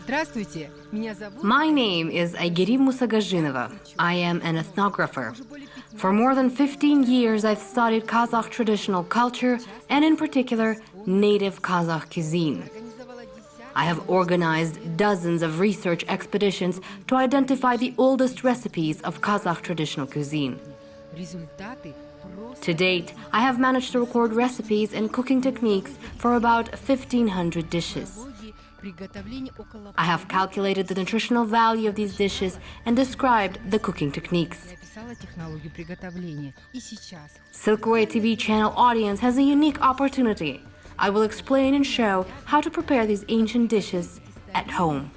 My name is Aygeri Musagazhinova. I am an ethnographer. For more than 15 years, I've studied Kazakh traditional culture and, in particular, native Kazakh cuisine. I have organized dozens of research expeditions to identify the oldest recipes of Kazakh traditional cuisine. To date, I have managed to record recipes and cooking techniques for about 1,500 dishes. I have calculated the nutritional value of these dishes and described the cooking techniques. Silkway TV channel audience has a unique opportunity. I will explain and show how to prepare these ancient dishes at home.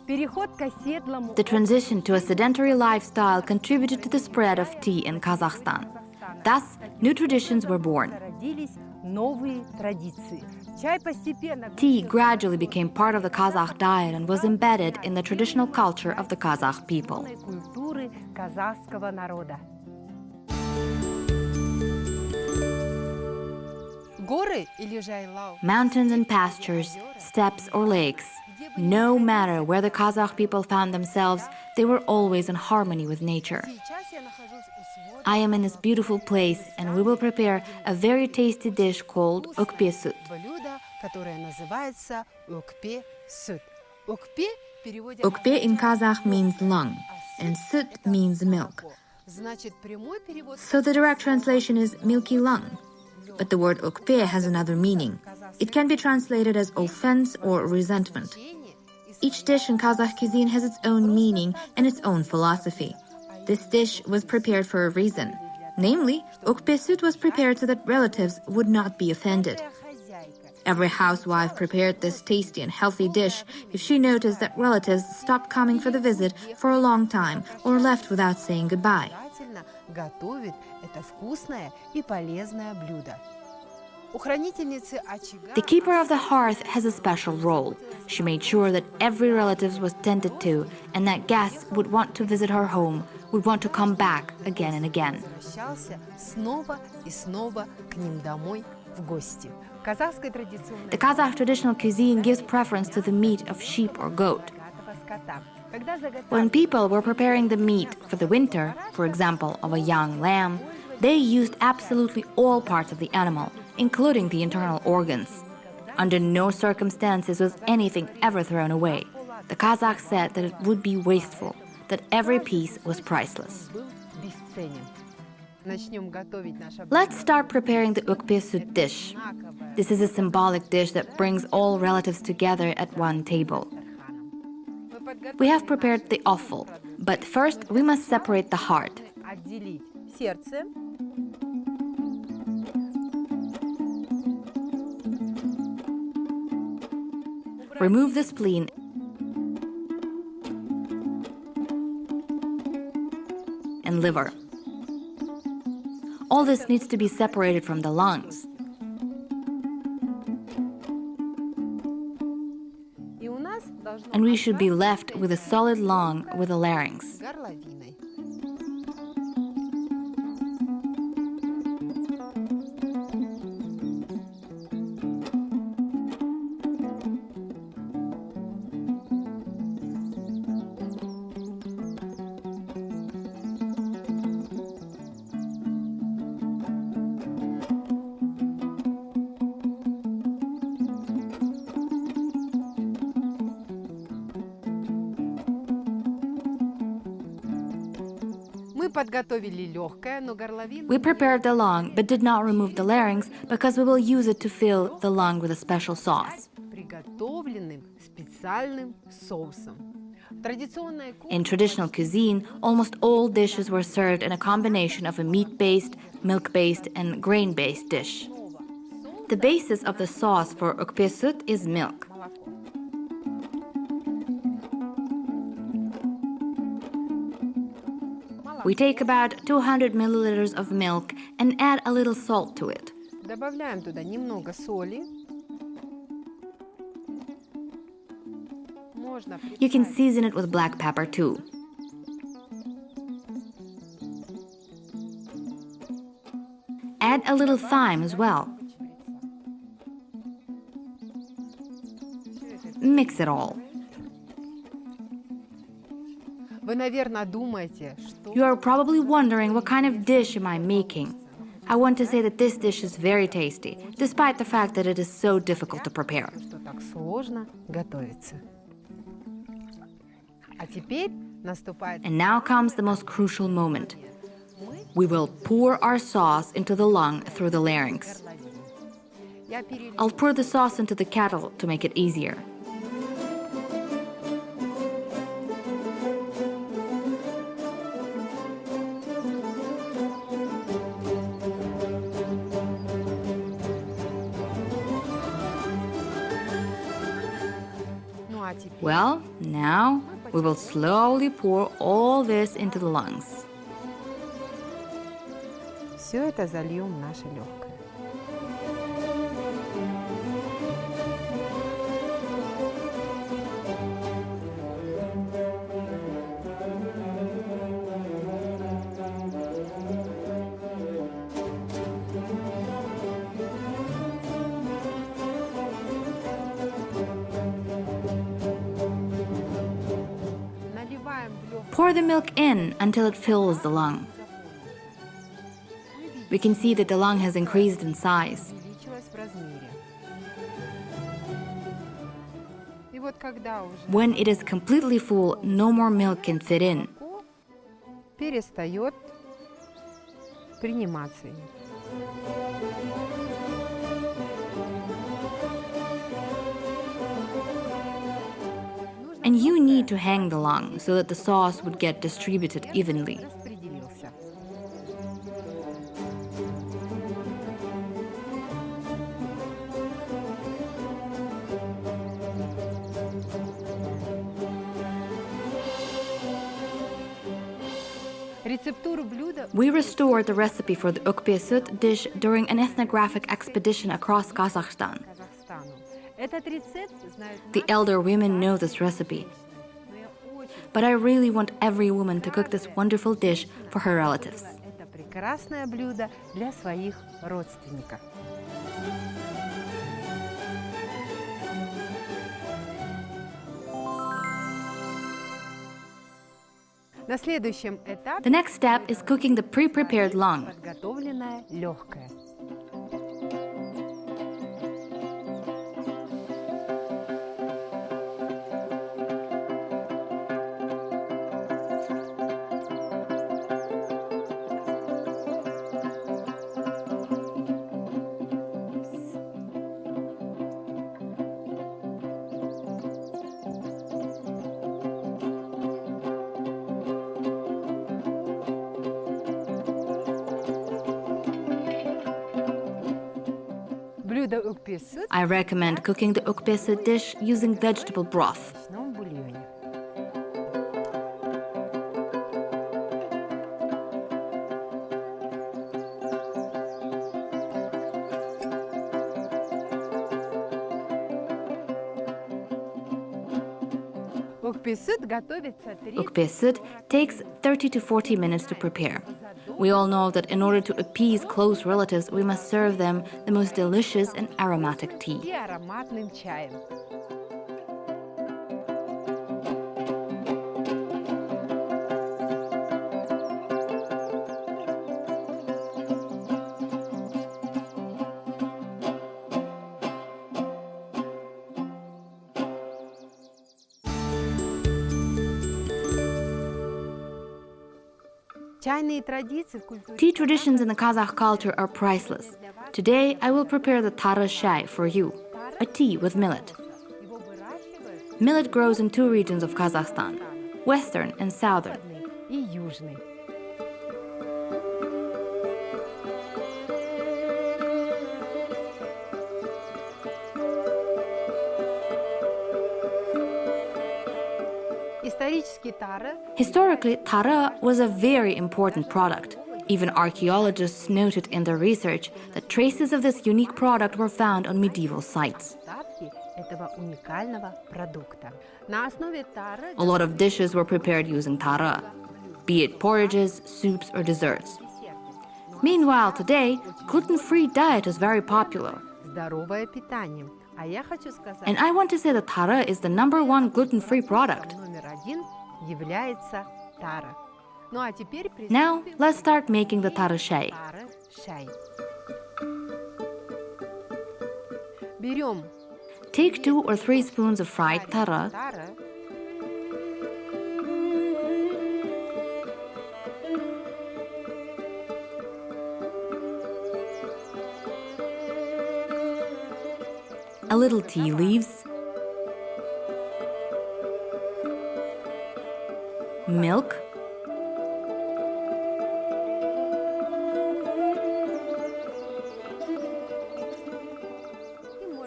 The transition to a sedentary lifestyle contributed to the spread of tea in Kazakhstan. Thus, new traditions were born. Tea gradually became part of the Kazakh diet and was embedded in the traditional culture of the Kazakh people. Mountains and pastures, steppes or lakes, no matter where the Kazakh people found themselves, they were always in harmony with nature. I am in this beautiful place, and we will prepare a very tasty dish called Okpe süt. Okpe in Kazakh means lung, and süt means milk. So the direct translation is milky lung. But the word Okpe has another meaning. It can be translated as offense or resentment. Each dish in Kazakh cuisine has its own meaning and its own philosophy. This dish was prepared for a reason. Namely, Okpe süt was prepared so that relatives would not be offended. Every housewife prepared this tasty and healthy dish if she noticed that relatives stopped coming for the visit for a long time or left without saying goodbye. The keeper of the hearth has a special role. She made sure that every relative was tended to and that guests would want to visit her home, would want to come back again and again. The Kazakh traditional cuisine gives preference to the meat of sheep or goat. When people were preparing the meat for the winter, for example, of a young lamb, they used absolutely all parts of the animal, including the internal organs. Under no circumstances was anything ever thrown away. The Kazakhs said that it would be wasteful, that every piece was priceless. Let's start preparing the Okpe süt dish. This is a symbolic dish that brings all relatives together at one table. We have prepared the offal, but first we must separate the heart. Remove the spleen and liver. All this needs to be separated from the lungs. And we should be left with a solid lung with a larynx. We prepared the lung, but did not remove the larynx because we will use it to fill the lung with a special sauce. In traditional cuisine, almost all dishes were served in a combination of a meat-based, milk-based, and grain-based dish. The basis of the sauce for Okpe süt is milk. We take about 200 milliliters of milk and add a little salt to it. You can season it with black pepper too. Add a little thyme as well. Mix it all. You are probably wondering what kind of dish am I making. I want to say that this dish is very tasty, despite the fact that it is so difficult to prepare. And now comes the most crucial moment. We will pour our sauce into the lung through the larynx. I'll pour the sauce into the kettle to make it easier. Well, now we will slowly pour all this into the lungs. Все это зальем в наше легкое. Pour the milk in until it fills the lung. We can see that the lung has increased in size. When it is completely full, no more milk can fit in. Перестает приниматься. And you need to hang the lung so that the sauce would get distributed evenly. We restored the recipe for the Okpe Süt dish during an ethnographic expedition across Kazakhstan. The elder women know this recipe, but I really want every woman to cook this wonderful dish for her relatives. The next step is cooking the pre-prepared lung. I recommend cooking the Okpe Süt dish using vegetable broth. Okpe Süt takes 30 to 40 minutes to prepare. We all know that in order to appease close relatives, we must serve them the most delicious and aromatic tea. Tea traditions in the Kazakh culture are priceless. Today, I will prepare the tara shai for you, a tea with millet. Millet grows in two regions of Kazakhstan, western and southern. Historically, tara was a very important product. Even archaeologists noted in their research that traces of this unique product were found on medieval sites. A lot of dishes were prepared using tara, be it porridges, soups, or desserts. Meanwhile, today, gluten-free diet is very popular. And I want to say that tara is the #1 gluten-free product. Now, let's start making the tara shay. Take 2 or 3 spoons of fried tara, a little tea leaves, milk,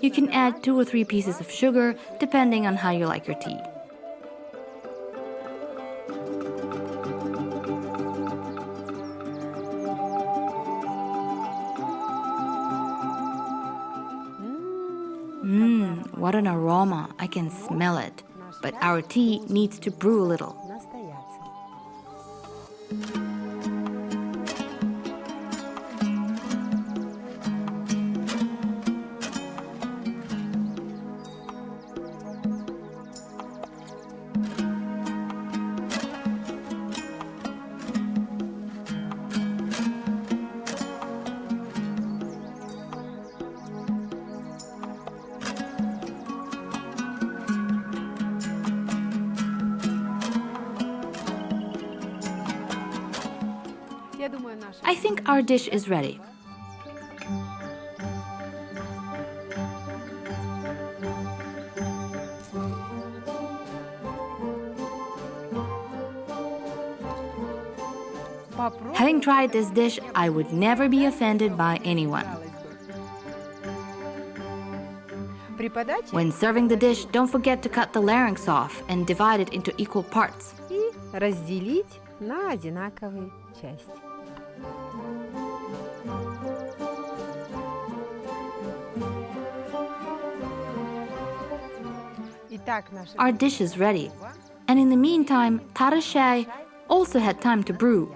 you can add 2 or 3 pieces of sugar, depending on how you like your tea. What an aroma, I can smell it. But our tea needs to brew a little. I think our dish is ready. Having tried this dish, I would never be offended by anyone. When serving the dish, don't forget to cut the larynx off and divide it into equal parts. Our dish is ready. And in the meantime, tara shay also had time to brew.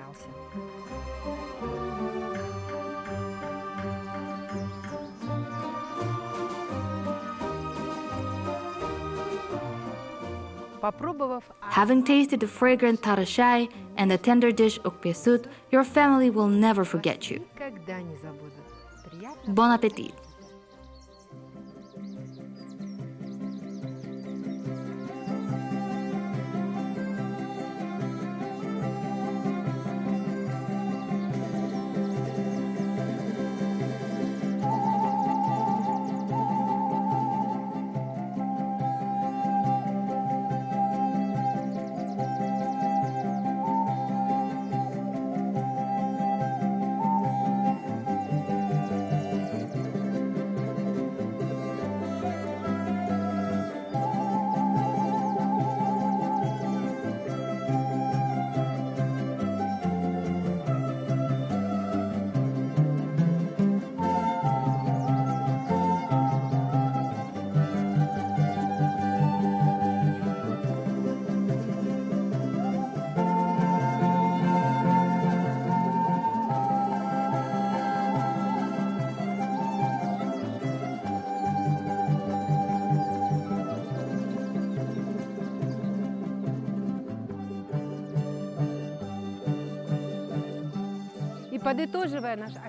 Having tasted the fragrant tara shay and the tender dish Okpe soup, your family will never forget you. Bon appetit!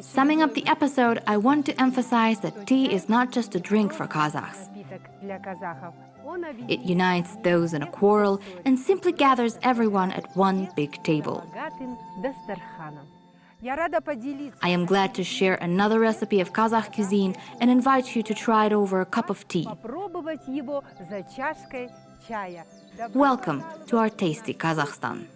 Summing up the episode, I want to emphasize that tea is not just a drink for Kazakhs. It unites those in a quarrel and simply gathers everyone at one big table. I am glad to share another recipe of Kazakh cuisine and invite you to try it over a cup of tea. Welcome to our tasty Kazakhstan.